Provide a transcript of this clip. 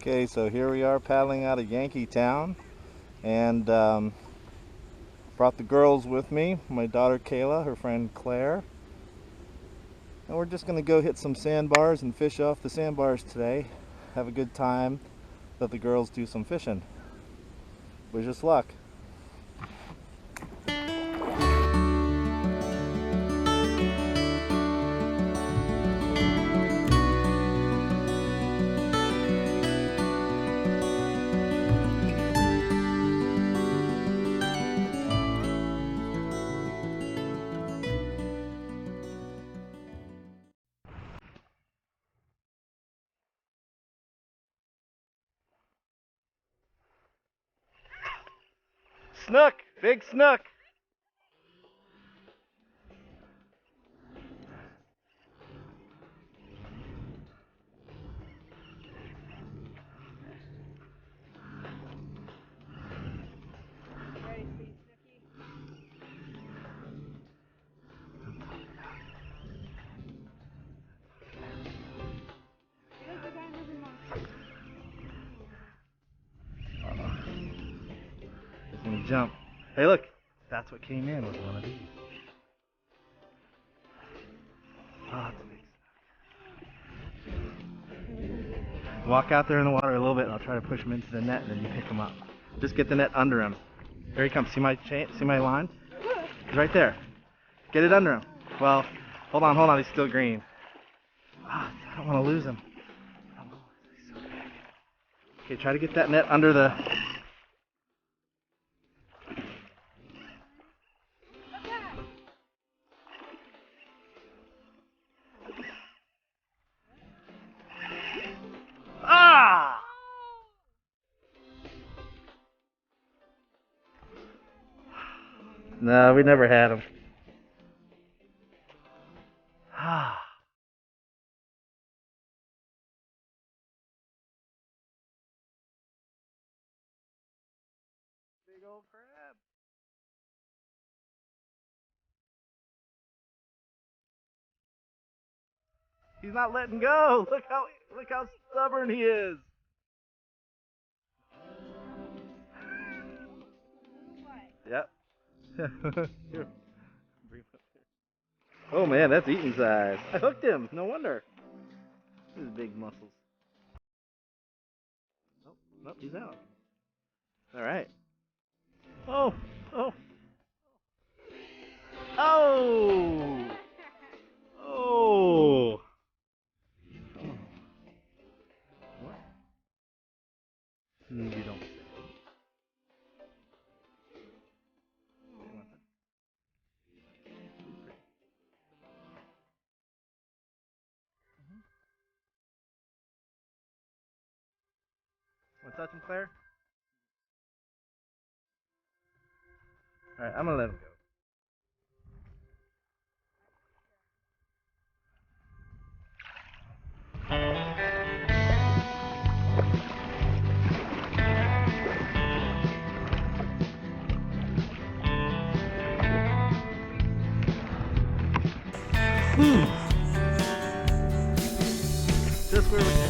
Okay, so here we are paddling out of Yankeetown, and brought the girls with me, my daughter Kayla, her friend Claire, and we're just going to go hit some sandbars and fish off the sandbars today. Have a good time, let the girls do some fishing. Wish us luck. Snook! Big snook! He's gonna jump. Hey look! That's what came in with one of these. Oh, it's a big snook. Walk out there in the water a little bit and I'll try to push him into the net and then you pick him up. Just get the net under him. There he comes. See my chain? See my line? He's right there. Get it under him. Well, hold on. He's still green. I don't want to lose him. He's so big. Okay, try to get that net under the... Ah! No, we never had him. Ah. Big old crab. He's not letting go. Look how stubborn he is. Yep. Here. Oh man, that's eating size. I hooked him. No wonder. His big muscles. Oh, nope, he's out. All right. Oh. Oh. Oh. What? You don't say. Want to touch him, Claire? Alright, I'm gonna let him go. Just where we